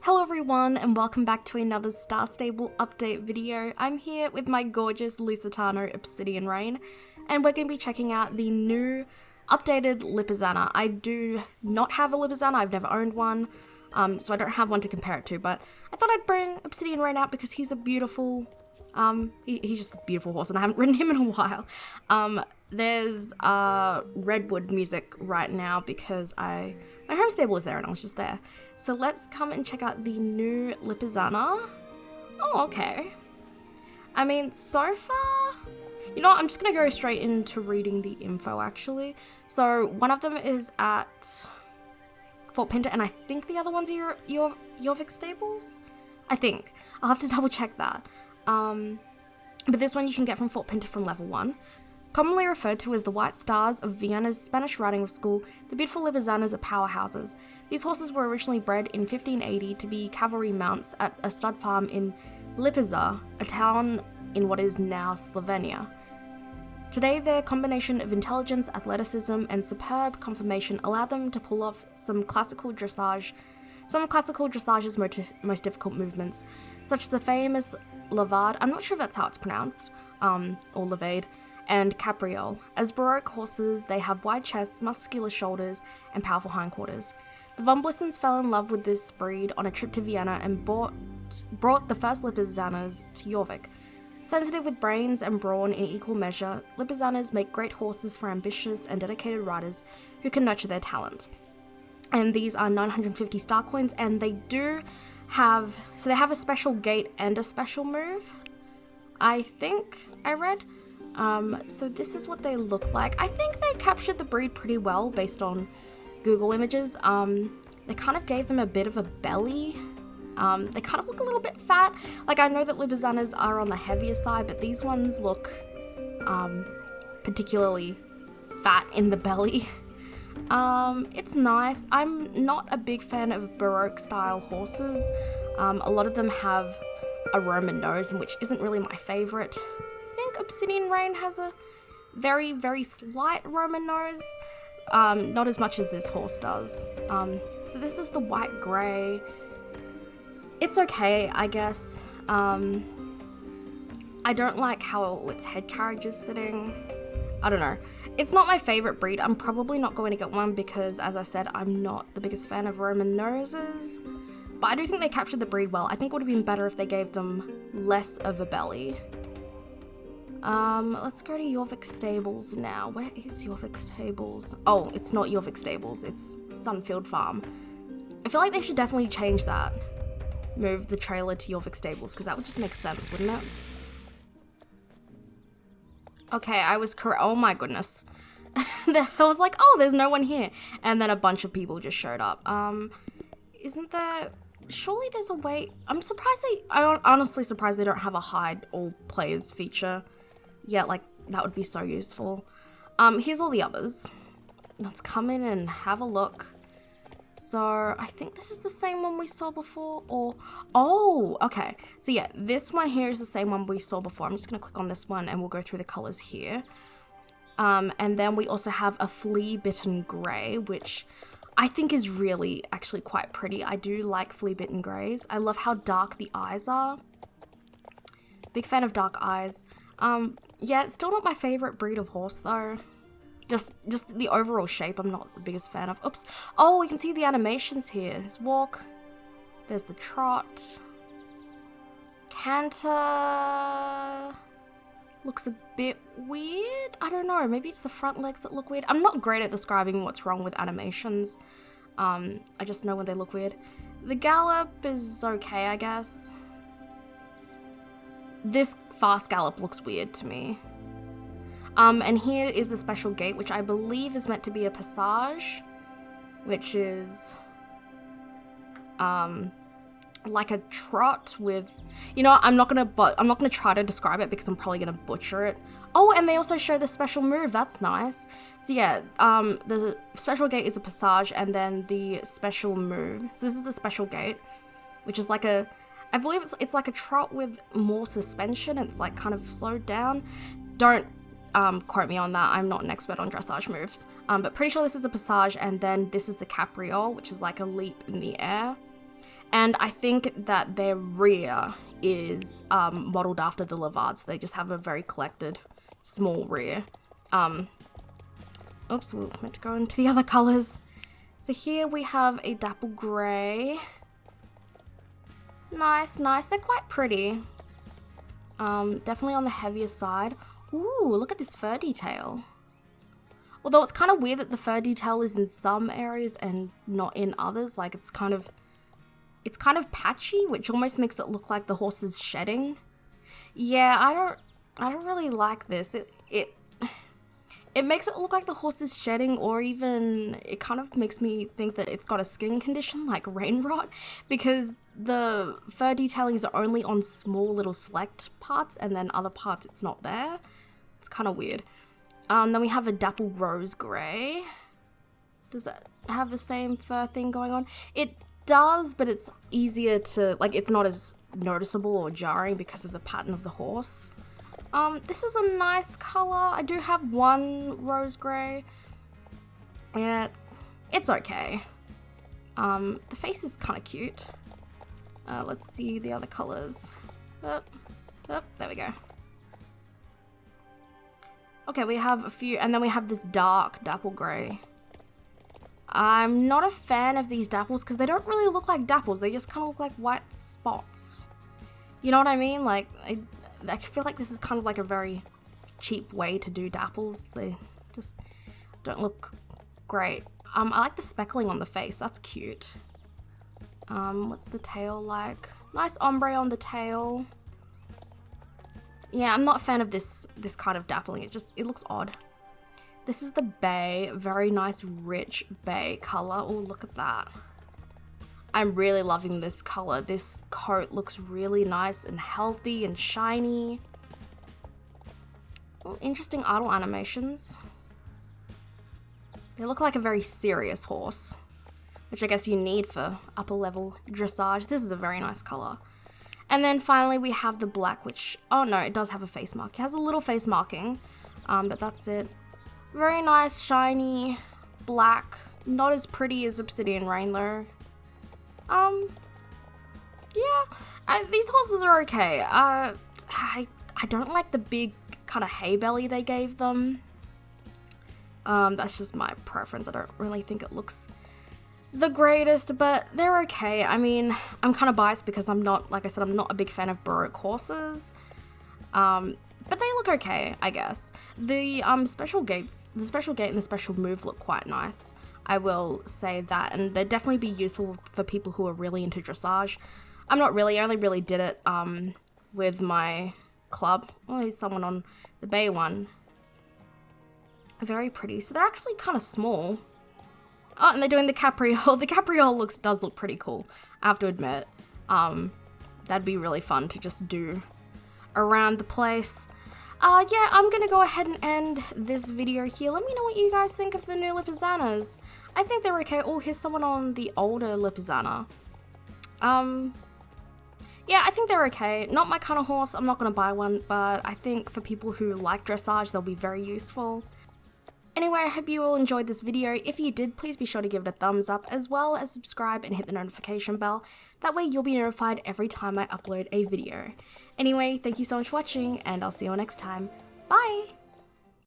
Hello everyone and welcome back to another Star Stable update video. I'm here with my gorgeous Lipizzaner Obsidian Rain and we're going to be checking out the new updated Lipizzaner. I do not have a Lipizzaner, I've never owned one, so I don't have one to compare it to, but I thought I'd bring Obsidian Rain out because he's a beautiful, he's just a beautiful horse and I haven't ridden him in a while. There's redwood music right now because my home stable is there and I was just there. So let's come and check out the new Lipizzaner. Oh, okay. I mean, so far, you know what, I'm just gonna go straight into reading the info actually. So one of them is at Fort Pinter and I think the other one's your Jorvik stables? I think. I'll have to double check that. But this one you can get from Fort Pinter from level 1. Commonly referred to as the White Stars of Vienna's Spanish riding school, the beautiful Lipizzaners are powerhouses. These horses were originally bred in 1580 to be cavalry mounts at a stud farm in Lipizza, a town in what is now Slovenia. Today, their combination of intelligence, athleticism, and superb conformation allowed them to pull off some of classical dressage's most difficult movements, such as the famous Levade, I'm not sure if that's how it's pronounced, or Levade, and Capriole. As Baroque horses, they have wide chests, muscular shoulders, and powerful hindquarters. The von Blissens fell in love with this breed on a trip to Vienna and brought the first Lipizzaners to Jorvik. Sensitive with brains and brawn in equal measure, Lipizzaners make great horses for ambitious and dedicated riders who can nurture their talent. And these are 950 star coins, and they do have, so they have a special gait and a special move, I think I read. So this is what they look like. I think they captured the breed pretty well based on Google images. They kind of gave them a bit of a belly. They kind of look a little bit fat. Like, I know that Lipizzaners are on the heavier side, but these ones look particularly fat in the belly. It's nice. I'm not a big fan of Baroque style horses. A lot of them have a Roman nose, which isn't really my favorite. I think Obsidian Rain has a very, very slight Roman nose. Not as much as this horse does. So this is the white grey. It's okay, I guess. I don't like how its head carriage is sitting. I don't know. It's not my favorite breed. I'm probably not going to get one because, as I said, I'm not the biggest fan of Roman noses. But I do think they captured the breed well. I think it would have been better if they gave them less of a belly. Let's go to Jorvik Stables now. Where is Jorvik Stables? Oh, it's not Jorvik Stables, it's Sunfield Farm. I feel like they should definitely change that. Move the trailer to Jorvik Stables, because that would just make sense, wouldn't it? Okay, I was correct. Oh my goodness. I was like, oh, there's no one here. And then a bunch of people just showed up. Isn't there... Surely there's a way... I'm honestly surprised they don't have a hide all players feature. Yeah, like, that would be so useful. Here's all the others. Let's come in and have a look. So, I think this is the same one we saw before, or... Oh, okay. So yeah, this one here is the same one we saw before. I'm just going to click on this one and we'll go through the colours here. And then we also have a flea-bitten grey, which I think is really actually quite pretty. I do like flea-bitten greys. I love how dark the eyes are. Big fan of dark eyes. Yeah, it's still not my favorite breed of horse though. Just the overall shape I'm not the biggest fan of. Oops. Oh, we can see the animations here. There's walk. There's the trot. Canter. Looks a bit weird. I don't know. Maybe it's the front legs that look weird. I'm not great at describing what's wrong with animations. I just know when they look weird. The gallop is okay, I guess. This fast gallop looks weird to me. And here is the special gate, which I believe is meant to be a passage, which is, like a trot with, you know, I'm not gonna try to describe it because I'm probably gonna butcher it. Oh, and they also show the special move. That's nice. So yeah, the special gate is a passage, and then the special move. So this is the special gate, which is like a, I believe it's like a trot with more suspension. It's like kind of slowed down. Don't quote me on that. I'm not an expert on dressage moves. But pretty sure this is a passage, and then this is the Capriole, which is like a leap in the air. And I think that their rear is modeled after the Levards. So they just have a very collected, small rear. Oops, we meant to go into the other colors. So here we have a dapple grey. Nice, nice. They're quite pretty. Definitely on the heavier side. Ooh, look at this fur detail. Although it's kind of weird that the fur detail is in some areas and not in others. Like it's kind of patchy, which almost makes it look like the horse is shedding. Yeah, I don't really like this. It makes it look like the horse is shedding, or even it kind of makes me think that it's got a skin condition like rain rot, because the fur detailings are only on small little select parts, and then other parts it's not there. It's kind of weird. Then we have a dapple rose grey. Does that have the same fur thing going on? It does, but it's easier to, like, it's not as noticeable or jarring because of the pattern of the horse. This is a nice color. I do have one rose grey. Yeah, it's okay. The face is kind of cute. Let's see the other colors. There we go. Okay, we have a few, and then we have this dark dapple grey. I'm not a fan of these dapples because they don't really look like dapples. They just kind of look like white spots. You know what I mean? Like, I feel like this is kind of like a very cheap way to do dapples. They just don't look great. I like the speckling on the face. That's cute. What's the tail like? Nice ombre on the tail. Yeah, I'm not a fan of this kind of dappling. It looks odd. This is the bay. Very nice, rich bay color. Oh, look at that. I'm really loving this color. This coat looks really nice and healthy and shiny. Oh, interesting idle animations. They look like a very serious horse, which I guess you need for upper level dressage. This is a very nice color. And then finally we have the black, which, oh no, it does have a face mark. It has a little face marking, but that's it. Very nice, shiny, black. Not as pretty as Obsidian Rain though. Yeah, these horses are okay. I don't like the big kind of hay belly they gave them. That's just my preference. I don't really think it looks the greatest, but they're okay. I mean, I'm kind of biased because I'm not, like I said, I'm not a big fan of Baroque horses. But they look okay, I guess. The special gate and the special move look quite nice. I will say that, and they'd definitely be useful for people who are really into dressage. I'm not really, I only really did it with my club. Oh, there's someone on the bay one. Very pretty. So they're actually kind of small. Oh, and they're doing the capriole. The capriole does look pretty cool, I have to admit. That'd be really fun to just do around the place. Yeah, I'm gonna go ahead and end this video here. Let me know what you guys think of the new Lipizzaners. I think they're okay. Oh, here's someone on the older Lipizzaner. Yeah, I think they're okay. Not my kind of horse. I'm not gonna buy one, but I think for people who like dressage, they'll be very useful. Anyway, I hope you all enjoyed this video. If you did, please be sure to give it a thumbs up, as well as subscribe and hit the notification bell. That way you'll be notified every time I upload a video. Anyway, thank you so much for watching, and I'll see you all next time. Bye!